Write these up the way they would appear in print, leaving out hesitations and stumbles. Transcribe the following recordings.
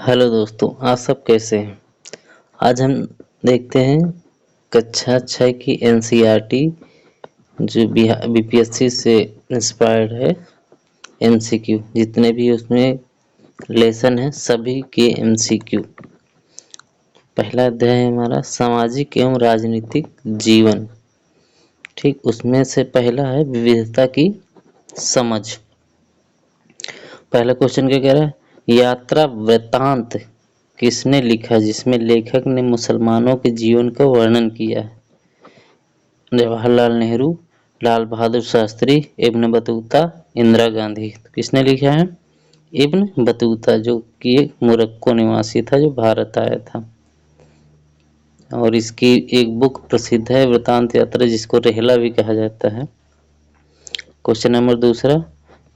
Hello दोस्तों, आप सब कैसे हैं। आज हम देखते हैं कक्षा 6 की एनसीईआरटी जो बीपीएससी से इंस्पायर्ड है। एमसीक्यू जितने भी उसमें लेसन है सभी के एमसीक्यू। पहला अध्याय है हमारा सामाजिक एवं राजनीतिक जीवन। ठीक, उसमें से पहला है विविधता की समझ। पहला क्वेश्चन क्या कह रहा है, यात्रा वृत्तांत किसने लिखा, जिसमें लेखक ने मुसलमानों के जीवन का वर्णन किया है। Jawaharlal Nehru, Lal Bahadur Shastri, Ibn Battuta, Indira Gandhi. तो किसने लिखा है, इब्न बतूता, जो कि एक मोरक्को निवासी था जो भारत आया था। और इसकी एक बुक प्रसिद्ध है वृत्तांत यात्रा, जिसको रेहला भी कहा जाता है। क्वेश्चन नंबर दूसरा,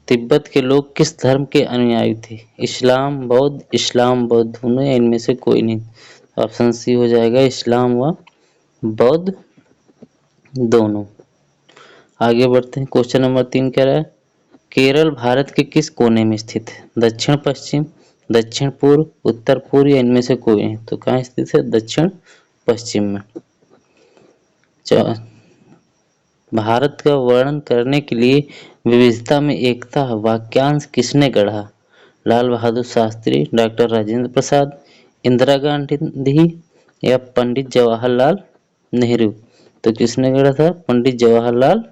तिब्बत के लोग किस धर्म के अनुयायी थे। इस्लाम बौद्ध दोनों या इनमें से कोई नहीं। ऑप्शन सी हो जाएगा, इस्लाम व बौद्ध दोनों। आगे बढ़ते हैं। क्वेश्चन नंबर 3 कह रहा है, केरल भारत के किस कोने में स्थित है। दक्षिण पश्चिम, दक्षिण पूर्व, उत्तर पूर्व या इनमें से कोई नहीं। तो कहाँ स्थित है, दक्षिण पश्चिम में। भारत का वर्णन करने के लिए विविधता में एकता वाक्यांश किसने गढ़ा। लाल बहादुर शास्त्री, डॉक्टर राजेंद्र प्रसाद, इंदिरा गांधी या पंडित जवाहरलाल नेहरू। तो किसने गढ़ा था, पंडित जवाहरलाल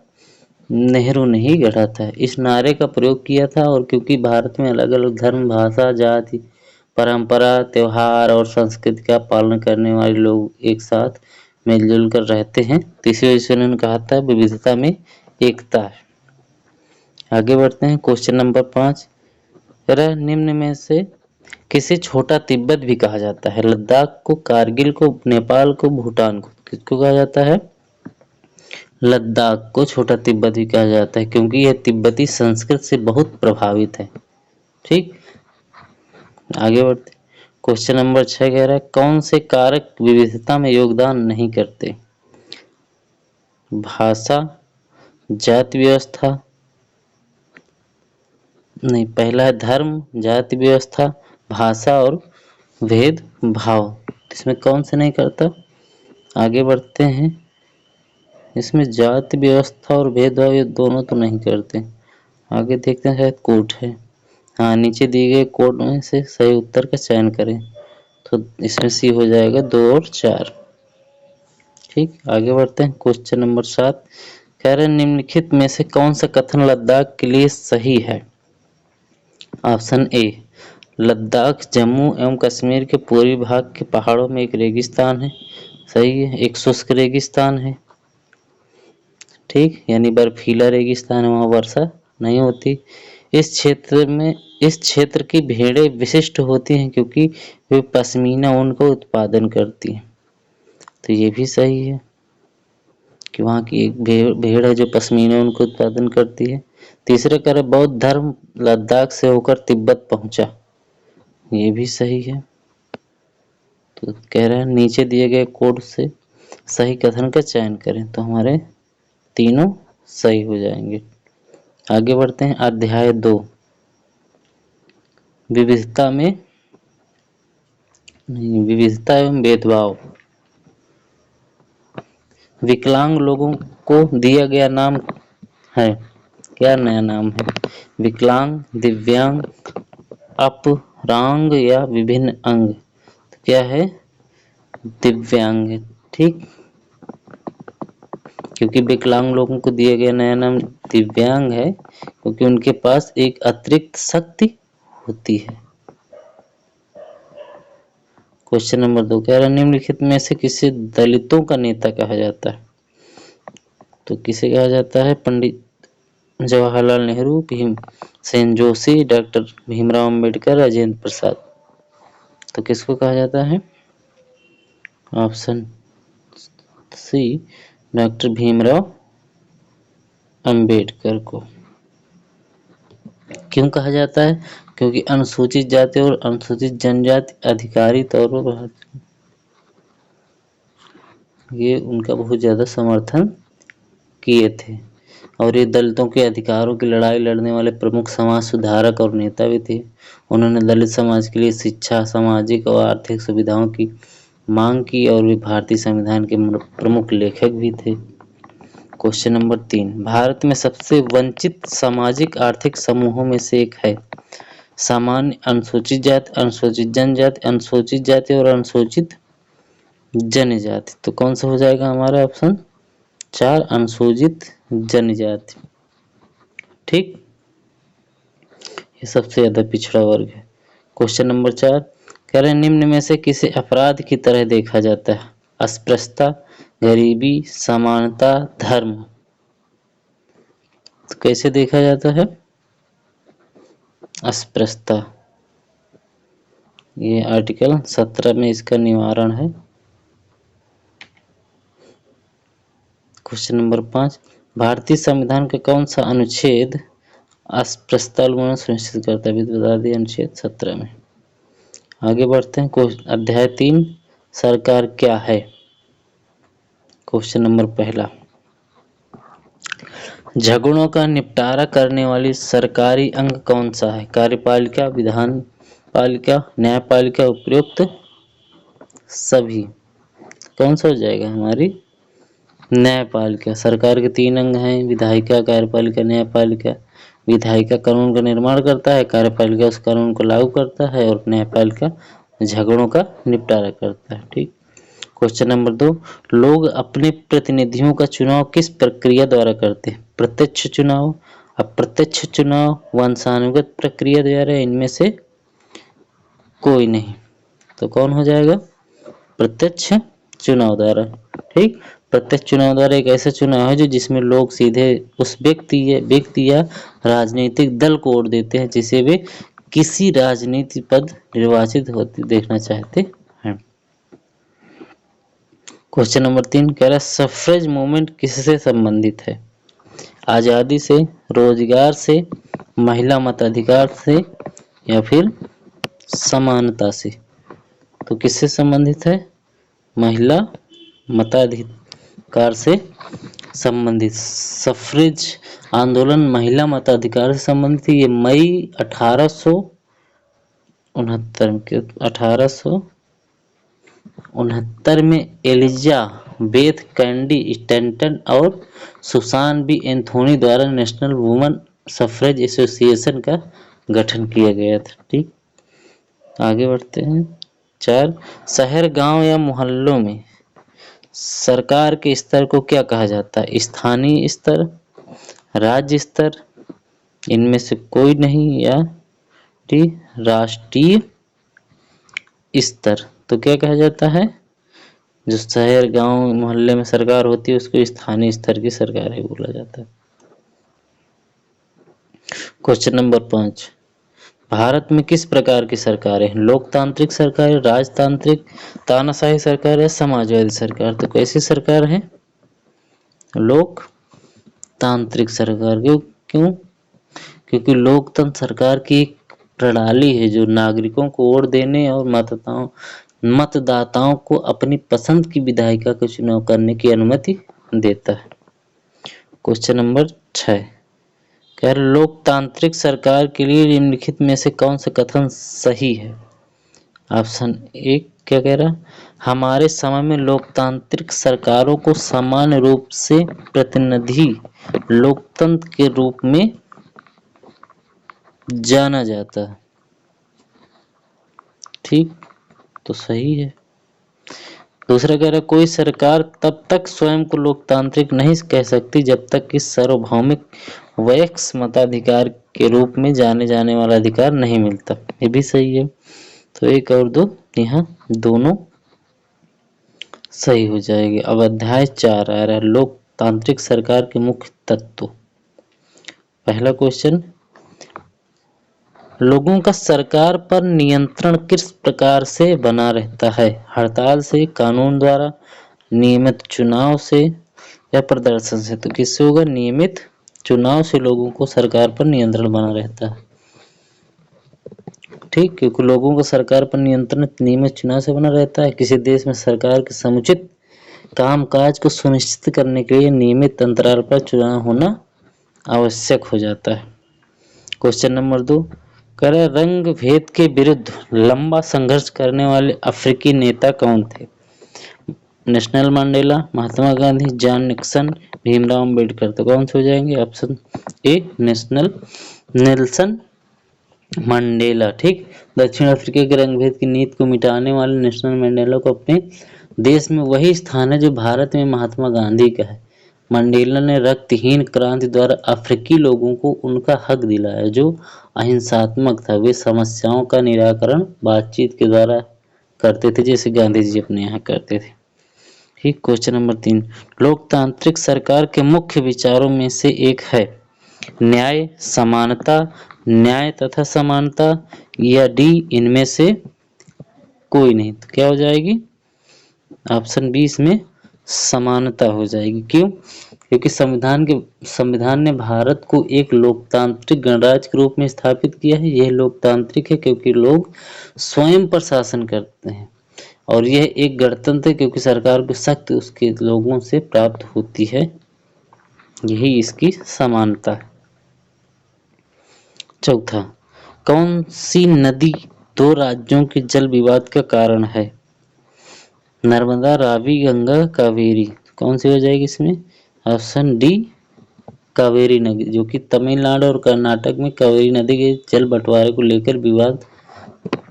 नेहरू ने ही गढ़ा था। इस नारे का प्रयोग किया था और क्योंकि भारत में अलग अलग धर्म, भाषा, जाति, परंपरा, त्योहार और संस्कृति का पालन करने वाले लोग एक साथ मिलजुल कर रहते हैं, तो इसी वजह से उन्होंने कहा था विविधता में एकता है। आगे बढ़ते हैं। क्वेश्चन नंबर 5, निम्न में से किसे छोटा तिब्बत भी कहा जाता है। लद्दाख को, कारगिल को, नेपाल को, भूटान को। किसको कहा जाता है, लद्दाख को छोटा तिब्बत भी कहा जाता है, क्योंकि यह तिब्बती संस्कृत से बहुत प्रभावित है। ठीक, आगे बढ़ते। क्वेश्चन नंबर 6 कह रहा है, कौन से कारक विविधता में योगदान नहीं करते। भाषा, जाति व्यवस्था, नहीं, पहला है धर्म, जाति व्यवस्था, भाषा और भेद भाव। इसमें कौन से नहीं करता। आगे बढ़ते हैं। इसमें जाति व्यवस्था और भेदभाव ये दोनों तो नहीं करते। आगे देखते हैं, शायद कोट है। हाँ, नीचे दिए गए कोड में से सही उत्तर का चयन करें। तो इसमें सी हो जाएगा 2 और 4। ठीक, आगे बढ़ते हैं। क्वेश्चन नंबर 7 कह रहे हैं, निम्नलिखित में से कौन सा कथन लद्दाख के लिए सही है। ऑप्शन ए, लद्दाख जम्मू एवं कश्मीर के पूर्वी भाग के पहाड़ों में एक रेगिस्तान है। सही है, एक शुष्क रेगिस्तान है। ठीक, यानी बर्फीला रेगिस्तान है, वहाँ वर्षा नहीं होती। इस क्षेत्र की भेड़ें विशिष्ट होती हैं क्योंकि वे पश्मीना ऊन का उत्पादन करती हैं। तो ये भी सही है कि वहाँ की एक भेड़ है जो पश्मीना ऊन का उत्पादन करती है। तीसरे कह रहे, बौद्ध धर्म लद्दाख से होकर तिब्बत पहुंचा। ये भी सही है। तो कह रहे हैं नीचे दिए गए कोड से सही कथन का चयन करें, तो हमारे तीनों सही हो जाएंगे। आगे बढ़ते हैं। अध्याय 2, विविधता एवं भेदभाव। विकलांग लोगों को दिया गया नाम है, क्या नया नाम है। विकलांग, दिव्यांग, अपरांग या विभिन्न अंग। तो क्या है, दिव्यांग है। ठीक, क्योंकि विकलांग लोगों को दिया गया नया नाम दिव्यांग है, क्योंकि उनके पास एक अतिरिक्त शक्ति होती है। क्वेश्चन नंबर 2 कह रहा है, निम्नलिखित में से किसे दलितों का नेता कहा जाता है। तो किसे कहा जाता है, पंडित जवाहरलाल नेहरू, भीमसेन जोशी, डॉक्टर भीमराव अंबेडकर, राजेंद्र प्रसाद। तो किसको कहा जाता है, option C, doctor Bhimrao Ambedkar को। क्यों कहा जाता है, क्योंकि अनुसूचित जाति और अनुसूचित जनजाति अधिकारी तौर पर ये उनका बहुत ज्यादा समर्थन किए थे। और ये दलितों के अधिकारों की लड़ाई लड़ने वाले प्रमुख समाज सुधारक और नेता भी थे। उन्होंने दलित समाज के लिए शिक्षा, सामाजिक और आर्थिक सुविधाओं की मांग की और वे भारतीय संविधान के प्रमुख लेखक भी थे। क्वेश्चन नंबर 3, भारत में सबसे वंचित सामाजिक आर्थिक समूहों में से एक है सामान्य, अनुसूचित जाति, अनुसूचित जनजाति, अनुसूचित जाति और अनुसूचित जनजाति। तो कौन सा हो जाएगा हमारा ऑप्शन 4, अनुसूचित जनजाति। ठीक, ये सबसे ज्यादा पिछड़ा वर्ग है। क्वेश्चन नंबर 4, कह रहे निम्न में से किसे अपराध की तरह देखा जाता है? अस्पृश्यता, गरीबी, समानता, धर्म। तो कैसे देखा जाता है? अस्पृश्यता। ये आर्टिकल 17 में इसका निवारण है। क्वेश्चन नंबर 5, भारतीय संविधान का कौन सा अनुच्छेद अस्पृश्यता उन्मूलन सुनिश्चित करता है? बता दिए अनुच्छेद 17 में। आगे बढ़ते हैं। अध्याय 3, सरकार क्या है? क्वेश्चन नंबर 1, झगड़ों का निपटारा करने वाली सरकारी अंग कौन सा है? कार्यपालिका, विधान पालिका, न्यायपालिका, उपयुक्त सभी। कौन सा हो जाएगा? हमारी न्यायपालिका। सरकार के 3 अंग हैं, विधायिका, कार्यपालिका, न्यायपालिका। विधायिका कानून का निर्माण करता है, कार्यपालिका उस कानून को लागू करता है और न्यायपालिका झगड़ों का निपटारा करता है। ठीक। क्वेश्चन नंबर 2, लोग अपने प्रतिनिधियों का चुनाव किस प्रक्रिया द्वारा करते हैं? प्रत्यक्ष चुनाव, अप्रत्यक्ष चुनाव, वंशानुगत प्रक्रिया द्वारा, इनमें से कोई नहीं। तो कौन हो जाएगा? प्रत्यक्ष चुनाव द्वारा। ठीक, प्रत्यक्ष चुनाव द्वारा एक ऐसा चुनाव है जो जिसमें लोग सीधे उस व्यक्ति या राजनीतिक दल को वोट देते हैं जिसे वे किसी राजनीतिक पद निर्वाचित होते देखना चाहते हैं। क्वेश्चन नंबर 3 कह रहा है सफ्रेज मूवमेंट किससे संबंधित है? आजादी से, रोजगार से, महिला मताधिकार से या फिर समानता से? तो किससे संबंधित है? महिला मताधिकार से संबंधित। सफ्रेज आंदोलन महिला मताधिकार से संबंधित है। ये मई 1869 में एलिजाबेथ कैंडी स्टैंटन और सुसान बी एंथोनी द्वारा नेशनल वुमेन सफ्रेज एसोसिएशन का गठन किया गया था। ठीक, आगे बढ़ते हैं। 4, शहर, गांव या मोहल्लों में सरकार के स्तर को क्या कहा जाता है? स्थानीय स्तर, राज्य स्तर, इनमें से कोई नहीं, या राष्ट्रीय स्तर। तो क्या कहा जाता है? जो शहर, गांव, मोहल्ले में सरकार होती है उसको स्थानीय स्तर की सरकार ही बोला जाता है। क्वेश्चन नंबर 5, भारत में किस प्रकार की सरकार है? लोकतांत्रिक सरकार, राजतांत्रिक, तानाशाही सरकार या समाजवादी सरकार? तो कैसी सरकार है? लोकतांत्रिक सरकार। क्यों? क्योंकि लोकतंत्र सरकार की एक प्रणाली है जो नागरिकों को वोट देने और मतदाताओं को अपनी पसंद की विधायिका का चुनाव करने की अनुमति देता है। क्वेश्चन नंबर 6, कह रहे लोकतांत्रिक सरकार के लिए निम्नलिखित में से कौन सा कथन सही है? ऑप्शन 1 क्या कह रहा? हमारे समय में लोकतांत्रिक सरकारों को सामान्य रूप से प्रतिनिधि लोकतंत्र के रूप में जाना जाता है। ठीक, तो सही है। दूसरा कह रहा कोई सरकार तब तक स्वयं को लोकतांत्रिक नहीं कह सकती जब तक कि सार्वभौमिक वयस्क मताधिकार के रूप में जाने जाने वाला अधिकार नहीं मिलता। ये भी सही है। तो 1 और 2 यहाँ दोनों सही हो जाएगी। अब अध्याय 4 आ रहा है लोकतांत्रिक सरकार के मुख्य तत्व। पहला क्वेश्चन, लोगों का सरकार पर नियंत्रण किस प्रकार से बना रहता है? हड़ताल से, कानून द्वारा, नियमित चुनाव से या प्रदर्शन से? तो किससे होगा? नियमित चुनाव से लोगों को सरकार पर नियंत्रण बना रहता है। ठीक, क्योंकि लोगों को सरकार पर नियंत्रण नियमित चुनाव से बना रहता है। किसी देश में सरकार के समुचित कामकाज को सुनिश्चित करने के लिए नियमित अंतराल पर चुनाव होना आवश्यक हो जाता है। क्वेश्चन नंबर 2, कह रहा है रंग भेद के विरुद्ध लंबा संघर्ष करने वाले अफ्रीकी नेता कौन थे? National Mandela, Mahatma Gandhi, John Nixon, Bhimrao Ambedkar. तो कौन से हो जाएंगे? Option A Nelson Mandela. ठीक, दक्षिण अफ्रीका के रंग भेद की नीति को मिटाने वाले नेशनल मंडेला को अपने देश में वही स्थान है जो भारत में महात्मा गांधी का है। मंडेला ने रक्तहीन क्रांति द्वारा अफ्रीकी लोगों को उनका हक दिलाया जो अहिंसात्मक था। वे समस्याओं का निराकरण बातचीत के द्वारा करते थे, जैसे गांधी जी अपने यहाँ करते थे। ठीक, क्वेश्चन नंबर 3, लोकतांत्रिक सरकार के मुख्य विचारों में से एक है न्याय, समानता, न्याय तथा समानता, या डी इनमें से कोई नहीं। तो क्या हो जाएगी? ऑप्शन बी इसमें समानता हो जाएगी। क्यों? क्योंकि संविधान ने भारत को एक लोकतांत्रिक गणराज्य के रूप में स्थापित किया है। यह लोकतांत्रिक है क्योंकि लोग स्वयं पर शासन करते हैं, और यह एक गणतंत्र है क्योंकि सरकार की शक्ति उसके लोगों से प्राप्त होती है। यही इसकी समानता है। चौथा, कौन सी नदी दो राज्यों के जल विवाद का कारण है? नर्मदा, रावी, गंगा, कावेरी। कौन सी हो जाएगी इसमें? ऑप्शन डी कावेरी नदी, जो कि तमिलनाडु और कर्नाटक में कावेरी नदी के जल बंटवारे को लेकर विवाद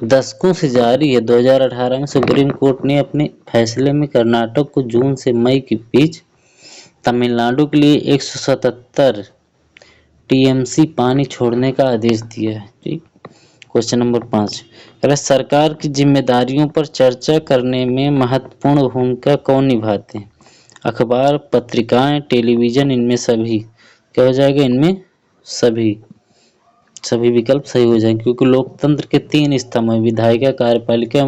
दशकों से जारी है। 2018 में सुप्रीम कोर्ट ने अपने फैसले में कर्नाटक को जून से मई के बीच तमिलनाडु के लिए 177 टीएमसी पानी छोड़ने का आदेश दिया है। ठीक, क्वेश्चन नंबर 5, सरकार की जिम्मेदारियों पर चर्चा करने में महत्वपूर्ण भूमिका कौन निभाते हैं? अखबार, पत्रिकाएं, टेलीविजन, इनमें सभी। क्या हो जाएगा? इनमें सभी विकल्प सही हो जाएंगे, क्योंकि लोकतंत्र के 3 स्तंभ हैं, विधायिका, कार्यपालिका,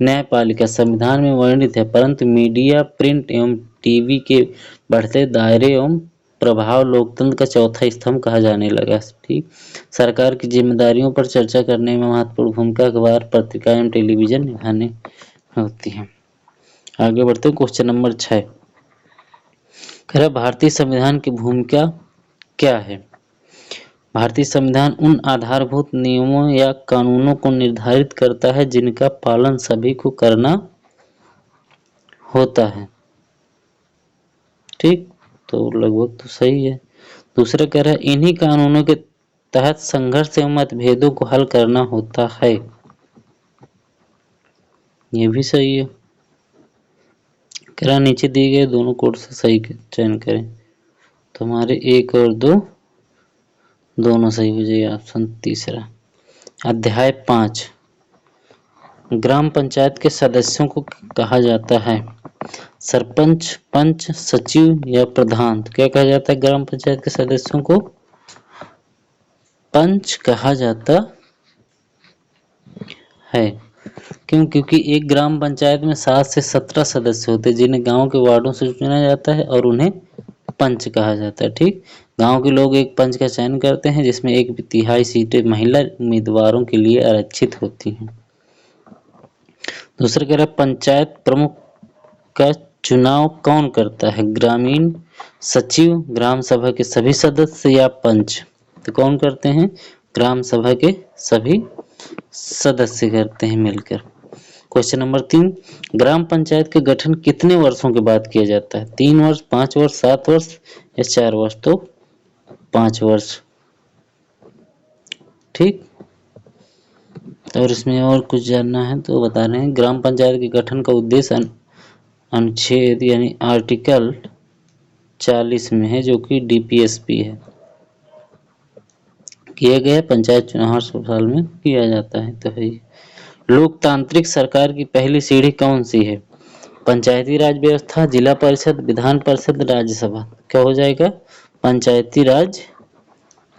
न्यायपालिका, संविधान में वर्णित है, परंतु मीडिया, प्रिंट एवं टीवी के बढ़ते दायरे एवं प्रभाव लोकतंत्र का चौथा स्तंभ कहा जाने लगा। ठीक, सरकार की जिम्मेदारियों पर चर्चा करने में महत्वपूर्ण भूमिका अखबार, पत्रिका एवं टेलीविजन निभाने होती है। आगे बढ़ते हैं। क्वेश्चन नंबर 6, कह रहा भारतीय संविधान की भूमिका क्या है? भारतीय संविधान उन आधारभूत नियमों या कानूनों को निर्धारित करता है जिनका पालन सभी को करना होता है। ठीक, तो लगभग तो सही है। दूसरा कह रहा है इन्हीं कानूनों के तहत संघर्ष एवं मतभेदों को हल करना होता है। ये भी सही है। कह रहा नीचे दिए गए दोनों कोड से सही चयन करें। तो हमारे 1 और 2 दोनों सही हो जाएगा। ऑप्शन तीसरा। अध्याय 5, ग्राम पंचायत के सदस्यों को कहा जाता है सरपंच, पंच, सचिव या प्रधान। तो क्या कहा जाता है? ग्राम पंचायत के सदस्यों को पंच कहा जाता है। क्यों? क्योंकि एक ग्राम पंचायत में 7 से 17 सदस्य होते हैं जिन्हें गांव के वार्डों से चुना जाता है और उन्हें पंच कहा जाता है। ठीक, गांव के लोग एक पंच का चयन करते हैं जिसमें 1/3 सीटें महिला उम्मीदवारों के लिए आरक्षित होती हैं। दूसरा कह रहा है पंचायत प्रमुख का चुनाव कौन करता है? ग्रामीण सचिव, ग्राम सभा के सभी सदस्य या पंच? तो कौन करते हैं? ग्राम सभा के सभी सदस्य करते हैं मिलकर। क्वेश्चन नंबर 3, ग्राम पंचायत के गठन कितने वर्षों के बाद किया जाता है? 3 वर्ष, 5 वर्ष, 7 वर्ष या 4 वर्ष? तो 5 वर्ष। ठीक, और इसमें और कुछ जानना है तो बता रहे हैं। ग्राम पंचायत के गठन का उद्देश्य अनुच्छेद यानी आर्टिकल 40 में है, जो कि डीपीएसपी है, किया गया। पंचायत चुनाव हर साल में किया जाता है। तो है लोकतांत्रिक सरकार की पहली सीढ़ी कौन सी है? पंचायती राज व्यवस्था, जिला परिषद, विधान परिषद, राज्यसभा। क्या हो जाएगा? पंचायती राज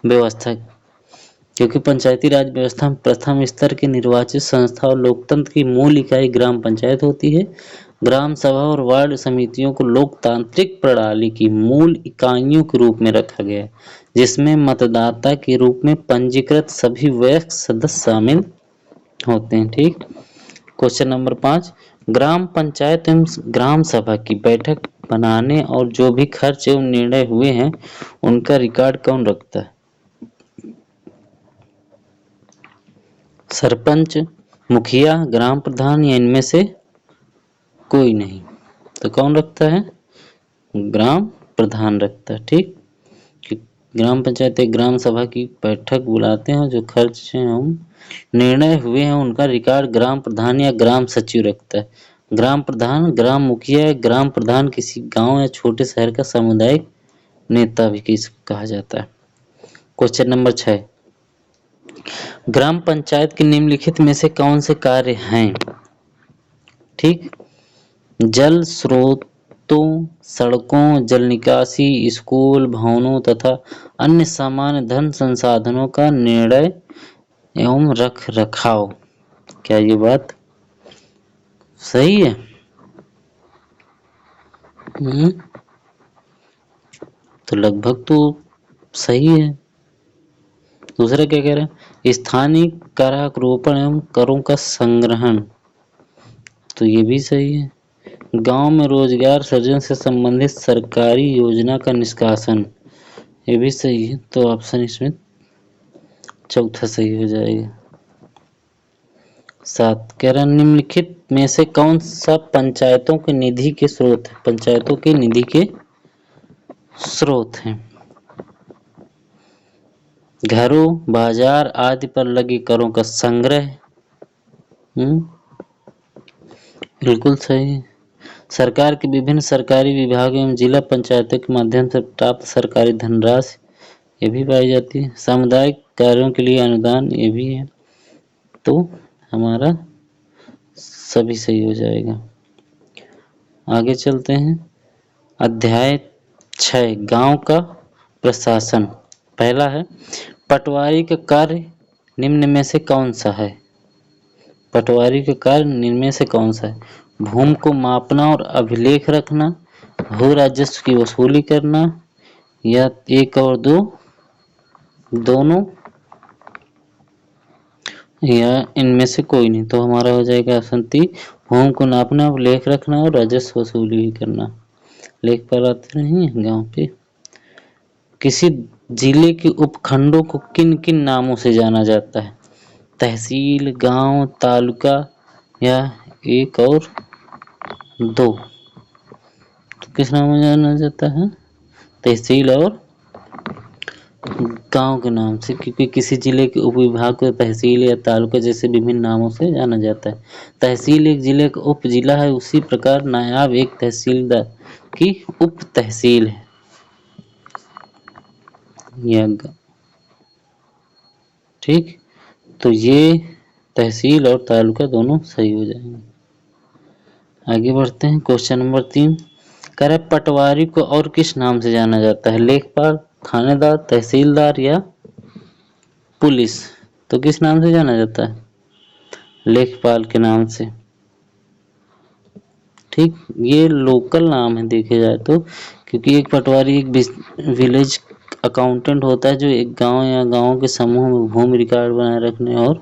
व्यवस्था, क्योंकि पंचायती राज व्यवस्था में प्रथम स्तर की निर्वाचित संस्था और लोकतंत्र की मूल इकाई ग्राम पंचायत होती है। ग्राम सभा और वार्ड समितियों को लोकतांत्रिक प्रणाली की मूल इकाइयों के रूप में रखा गया है, जिसमें मतदाता के रूप में पंजीकृत सभी वयस्क सदस्य शामिल होते हैं। ठीक, क्वेश्चन नंबर 5, ग्राम पंचायत एवं ग्राम सभा की बैठक बनाने और जो भी खर्च एवं निर्णय हुए हैं उनका रिकॉर्ड कौन रखता है? सरपंच, मुखिया, ग्राम प्रधान या इनमें से कोई नहीं? तो कौन रखता है? ग्राम प्रधान रखता है। ठीक, कि ग्राम पंचायत एक ग्राम सभा की बैठक बुलाते हैं, जो खर्च एवं निर्णय हुए हैं उनका रिकॉर्ड ग्राम प्रधान या ग्राम सचिव रखता है। ग्राम प्रधान, ग्राम मुखिया या ग्राम प्रधान किसी गांव या छोटे शहर का सामुदायिक नेता भी कहा जाता है। क्वेश्चन नंबर 6, ग्राम पंचायत के निम्नलिखित में से कौन से कार्य हैं? ठीक, जल स्रोतों, सड़कों, जल निकासी, स्कूल, भवनों तथा अन्य सामान्य धन संसाधनों का निर्णय एवं रख रखाव। क्या ये बात सही है? तो लगभग तो सही है। दूसरा क्या कह रहे हैं? स्थानीय करारोपण एवं करों का संग्रहण, तो ये भी सही है। गांव में रोजगार सृजन से संबंधित सरकारी योजना का निष्कासन, ये भी सही है। तो ऑप्शन इसमें चौथा सही हो जाएगा। 7, कह रहा निम्नलिखित में से कौन सा पंचायतों के निधि के स्रोत है? पंचायतों के निधि के स्रोत हैं। घरों, बाजार आदि पर लगे करों का संग्रह, बिल्कुल सही है। सरकार के विभिन्न सरकारी विभाग एवं जिला पंचायतों के माध्यम से प्राप्त सरकारी धनराशि, ये भी पाई जाती है। सामुदायिक कार्यों के लिए अनुदान, ये भी है। तो हमारा सभी सही हो जाएगा। आगे चलते हैं। अध्याय 6, गांव का प्रशासन। पहला है, पटवारी का कार्य निम्न में से कौन सा है? पटवारी का कार्य निम्न में से कौन सा है? भूमि को मापना और अभिलेख रखना, भू राजस्व की वसूली करना, या एक और दो, दोनों, या इनमें से कोई नहीं? तो हमारा हो जाएगा ऑप्शन 3, भूमि को नापना, अभिलेख रखना और राजस्व वसूली भी करना। लेखपाल आते नहीं है गाँव पे। किसी जिले के उपखंडों को किन किन नामों से जाना जाता है? तहसील, गांव, तालुका, या एक और दो? तो किस नाम में जाना जाता है? तहसील और गांव के नाम से, क्योंकि किसी जिले के उपविभाग को तहसील या तालुका जैसे विभिन्न नामों से जाना जाता है। तहसील एक जिले का उप जिला है, उसी प्रकार नायाब एक तहसीलदार की उप तहसील है। ठीक, तो ये तहसील और तालुका दोनों सही हो जाएंगे। आगे बढ़ते हैं। क्वेश्चन नंबर 3, कह रहे पटवारी को और किस नाम से जाना जाता है? लेखपाल, थानेदार, तहसीलदार या पुलिस? तो किस नाम से जाना जाता है? लेखपाल के नाम से। ठीक, ये लोकल नाम है देखे जाए तो, क्योंकि एक पटवारी एक विलेज अकाउंटेंट होता है जो एक गांव या गांवों के समूह में भूमि रिकॉर्ड बनाए रखने और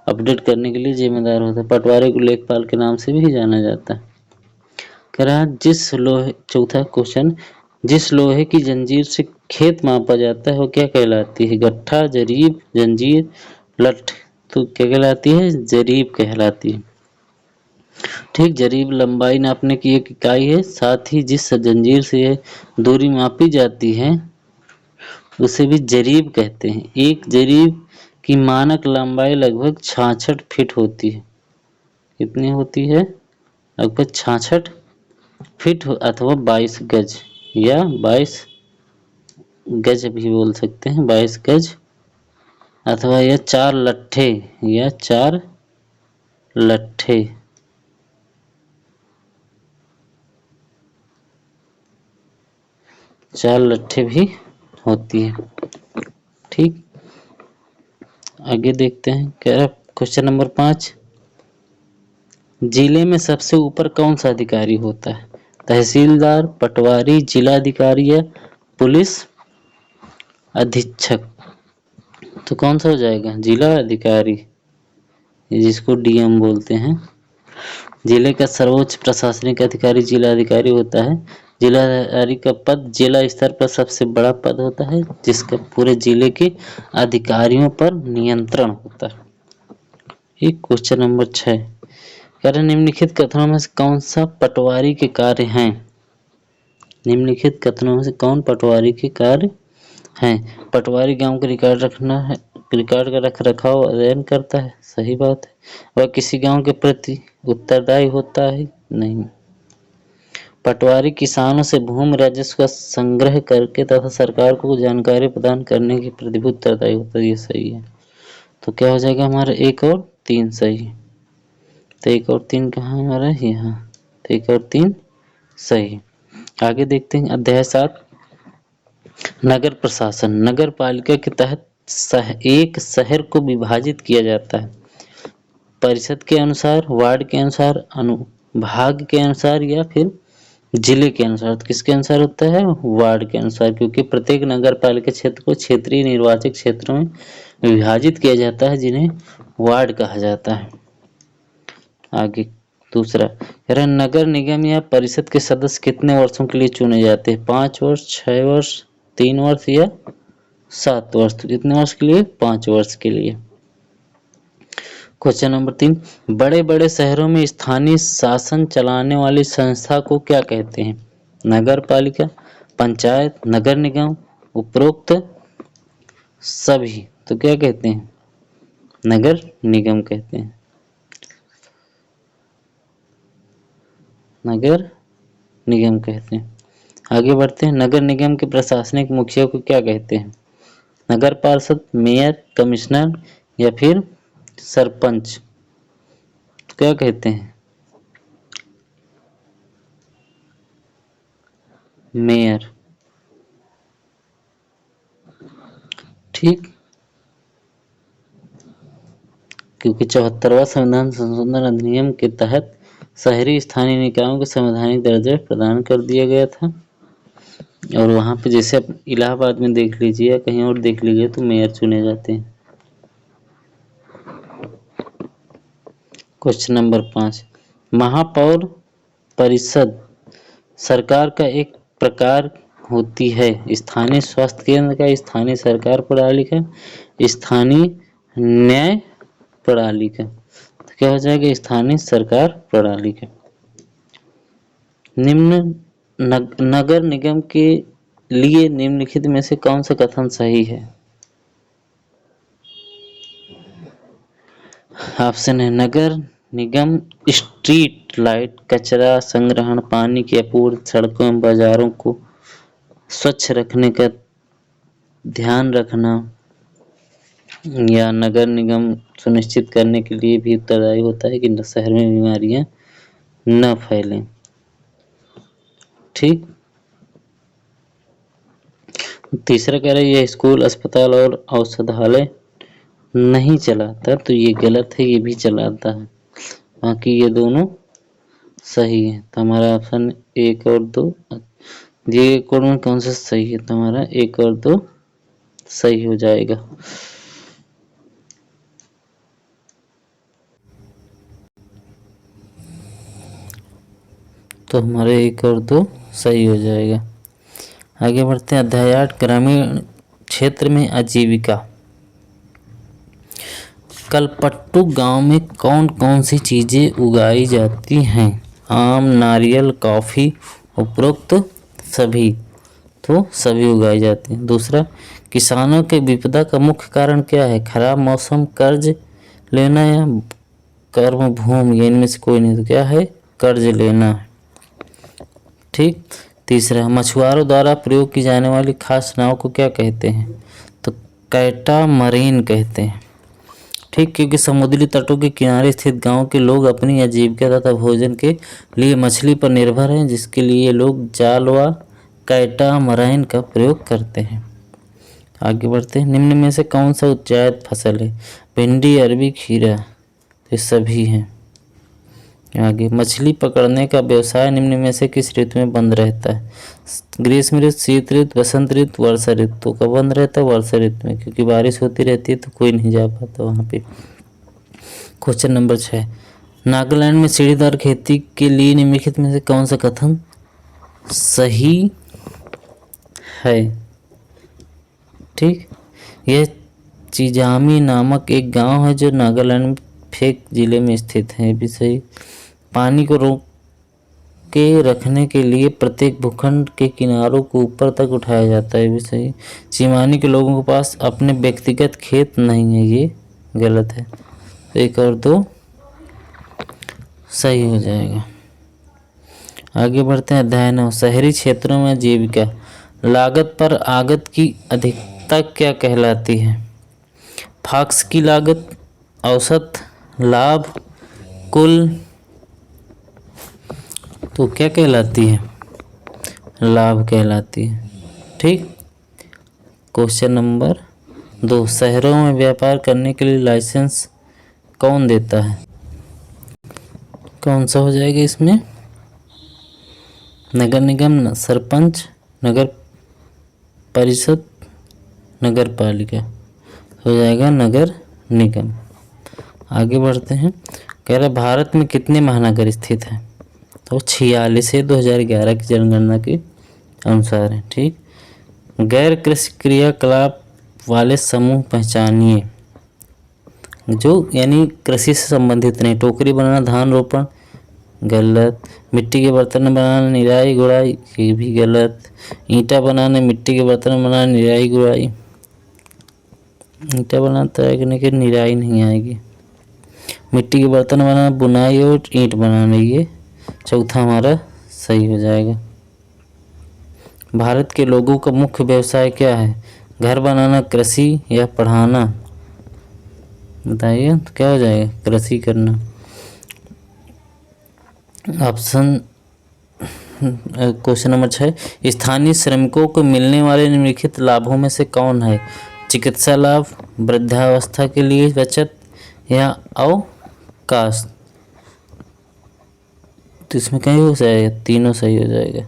अपडेट करने के लिए जिम्मेदार होता है। पटवारी को लेखपाल के नाम से भी जाना जाता है। कह रहा है जिस लोहे, चौथा क्वेश्चन, जिस लोहे की जंजीर से खेत मापा जाता है वो क्या कहलाती है? गट्ठा, जरीब, जंजीर, लठ? तो क्या कहलाती है? जरीब कहलाती है। ठीक, जरीब लंबाई नापने की एक इकाई है, साथ ही जिस जंजीर से यह दूरी मापी जाती है उसे भी जरीब कहते हैं। एक जरीब की मानक लंबाई लगभग 66 फीट होती है। कितनी होती है? लगभग 66 फीट अथवा 22 गज, या 22 गज भी बोल सकते हैं, 22 गज, अथवा यह 4 लट्ठे, या 4 लट्ठे। चार लट्ठे भी होती है। ठीक, आगे देखते हैं। कह रहा क्वेश्चन नंबर 5, जिले में सबसे ऊपर कौन सा अधिकारी होता है? तहसीलदार, पटवारी, जिलाधिकारी या पुलिस अधीक्षक? तो कौन सा हो जाएगा? जिला अधिकारी, जिसको डीएम बोलते हैं। जिले का सर्वोच्च प्रशासनिक अधिकारी जिला अधिकारी होता है। जिलाधिकारी का पद जिला स्तर पर सबसे बड़ा पद होता है, जिसका पूरे जिले के अधिकारियों पर नियंत्रण होता है। ये क्वेश्चन नंबर 6 कह रहे निम्नलिखित कथनों में से कौन सा पटवारी के कार्य हैं? निम्नलिखित कथनों में से कौन पटवारी के कार्य हैं? पटवारी गांव का रिकॉर्ड रखना है, रिकॉर्ड का रख रखाव अध्ययन करता है, सही बात है। वह किसी गांव के प्रति उत्तरदायी होता है, नहीं। पटवारी किसानों से भूमि राजस्व का संग्रह करके तथा सरकार को जानकारी प्रदान करने के प्रति उत्तरदायी होता है, ये सही है। तो क्या हो जाएगा हमारा 1 और 3 सही। तो 1 और 3 कहाँ हमारा यहाँ, तो 1 और 3 सही। आगे देखते हैं अध्याय 7 नगर प्रशासन। नगर पालिका के तहत एक शहर को विभाजित किया जाता है परिषद के अनुसार, वार्ड के अनुसार, अनुभाग के अनुसार या फिर जिले के अनुसार। तो किसके अनुसार होता है? वार्ड के अनुसार, क्योंकि प्रत्येक नगर पालिका क्षेत्र को क्षेत्रीय निर्वाचक क्षेत्रों में विभाजित किया जाता है, जिन्हें वार्ड कहा जाता है। आगे दूसरा कह रहे नगर निगम या परिषद के सदस्य कितने वर्षों के लिए चुने जाते हैं? 5 वर्ष, 6 वर्ष, 3 वर्ष या 7 वर्ष। तो कितने वर्ष के लिए? 5 वर्ष के लिए। क्वेश्चन नंबर 3 बड़े बड़े शहरों में स्थानीय शासन चलाने वाली संस्था को क्या कहते हैं? नगर पालिका, पंचायत, नगर निगम, उपरोक्त सभी। तो क्या कहते हैं? नगर निगम कहते हैं, नगर निगम कहते हैं। आगे बढ़ते हैं नगर निगम के प्रशासनिक मुखिया को क्या कहते हैं? नगर पार्षद, मेयर, कमिश्नर या फिर सरपंच। क्या कहते हैं? मेयर। ठीक, क्योंकि 74वां संविधान संशोधन अधिनियम के तहत शहरी स्थानीय निकायों को संवैधानिक दर्जा प्रदान कर दिया गया था। और वहां पे जैसे आप इलाहाबाद में देख लीजिए या कहीं और देख लीजिए तो मेयर चुने जाते हैं। क्वेश्चन नंबर 5 महापौर परिषद सरकार का एक प्रकार होती है। स्थानीय स्वास्थ्य केंद्र का, स्थानीय सरकार प्रणाली का, स्थानीय न्याय प्रणाली का। तो क्या हो जाएगा? स्थानीय सरकार प्रणाली का। निम्न नगर निगम के लिए निम्नलिखित में से कौन सा कथन सही है? ऑप्शन है नगर निगम स्ट्रीट लाइट, कचरा संग्रहण, पानी की आपूर्ति, सड़कों एवं बाजारों को स्वच्छ रखने का ध्यान रखना, या नगर निगम सुनिश्चित करने के लिए भी उत्तरदायी होता है कि शहर में बीमारियां न फैलें। ठीक, तीसरा कह रहा है यह स्कूल, अस्पताल और औषधालय नहीं चलाता। तो ये गलत है, ये भी चलाता है, बाकी ये दोनों सही है। तो हमारा ऑप्शन 1 और 2, ये कोड में कौन सा सही है? तो हमारा 1 और 2 सही हो जाएगा। तो हमारे 1 और 2 सही हो जाएगा। आगे बढ़ते हैं अध्याय 8 ग्रामीण क्षेत्र में आजीविका। कलपट्टू गांव में कौन कौन सी चीजें उगाई जाती हैं? आम, नारियल, कॉफी, उपरोक्त सभी। तो सभी उगाई जाती हैं। दूसरा किसानों के विपदा का मुख्य कारण क्या है? खराब मौसम, कर्ज लेना या कर्म भूमि, या इनमें से कोई नहीं। तो क्या है? कर्ज लेना। ठीक, तीसरा मछुआरों द्वारा प्रयोग की जाने वाली खास नाव को क्या कहते हैं? तो कैटामरीन कहते हैं। ठीक, क्योंकि समुद्री तटों के किनारे स्थित गांव के लोग अपनी आजीविका तथा भोजन के लिए मछली पर निर्भर हैं, जिसके लिए लोग जाल व कैटामराइन का प्रयोग करते हैं। आगे बढ़ते हैं निम्न में से कौन सा उच्चायत फसल है? भिंडी, अरबी, खीरा। ये सभी हैं। आगे मछली पकड़ने का व्यवसाय निम्न में से किस ऋतु में बंद रहता है? ग्रीष्म ऋतु, शीत ऋतु, बसंत ऋतु, वर्षा ऋतु। तो कब बंद रहता है? वर्षा ऋतु में, क्योंकि बारिश होती रहती है तो कोई नहीं जा पाता वहाँ पे। क्वेश्चन नंबर 6 नागालैंड में सीढ़ीदार खेती के लिए निम्नलिखित में से कौन सा कथन सही है। ठीक, यह चिजामी नामक एक गांव है जो नागालैंड में फेक जिले में स्थित है। ये भी सही। पानी को रोक के रखने के लिए प्रत्येक भूखंड के किनारों को ऊपर तक उठाया जाता है। ये भी सही। चिमानी के लोगों के पास अपने व्यक्तिगत खेत नहीं है। ये गलत है। तो 1 और 2 सही हो जाएगा। आगे बढ़ते हैं। अध्याय 9 शहरी क्षेत्रों में जीविका। लागत पर आगत की अधिकता क्या कहलाती है? फॉक्स की लागत, औसत लाभ, कुल। तो क्या कहलाती है? लाभ कहलाती है। ठीक। क्वेश्चन नंबर 2 शहरों में व्यापार करने के लिए लाइसेंस कौन देता है? कौन सा हो जाएगा इसमें? नगर निगम, सरपंच, नगर परिषद, नगर पालिका। हो जाएगा नगर निगम। आगे बढ़ते हैं। कह रहा भारत में कितने महानगर स्थित हैं? तो 46 है 2011 की जनगणना के अनुसार है। ठीक। गैर कृषि क्रियाकलाप वाले समूह पहचानिए। जो यानी कृषि से संबंधित नहीं। टोकरी बनाना, धान रोपण, गलत। मिट्टी के बर्तन बनाना, निराई गुड़ाई, ये भी गलत। ईंटा बनाना, मिट्टी के बर्तन बनाना, निराई गुड़ाई। ईंटा बनाना तैयार करने के निराई नहीं आएगी। मिट्टी के बर्तन बनाना, बुनाई और ईंट बनाना, ये चौथा हमारा सही हो जाएगा। भारत के लोगों का मुख्य व्यवसाय क्या है? घर बनाना, कृषि या पढ़ाना? बताइए तो क्या हो जाएगा? कृषि करना। ऑप्शन क्वेश्चन नंबर 6 स्थानीय श्रमिकों को मिलने वाले निम्नलिखित लाभों में से कौन है? चिकित्सा लाभ, वृद्धावस्था के लिए बचत या अवकाश? तो इसमें कहीं हो जाएगा, तीनों सही हो जाएगा।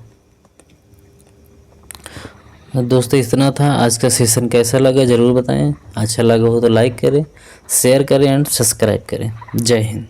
दोस्तों इतना था आज का सेशन। कैसा लगा ज़रूर बताएं। अच्छा लगा हो तो लाइक करें, शेयर करें एंड सब्सक्राइब करें। जय हिंद।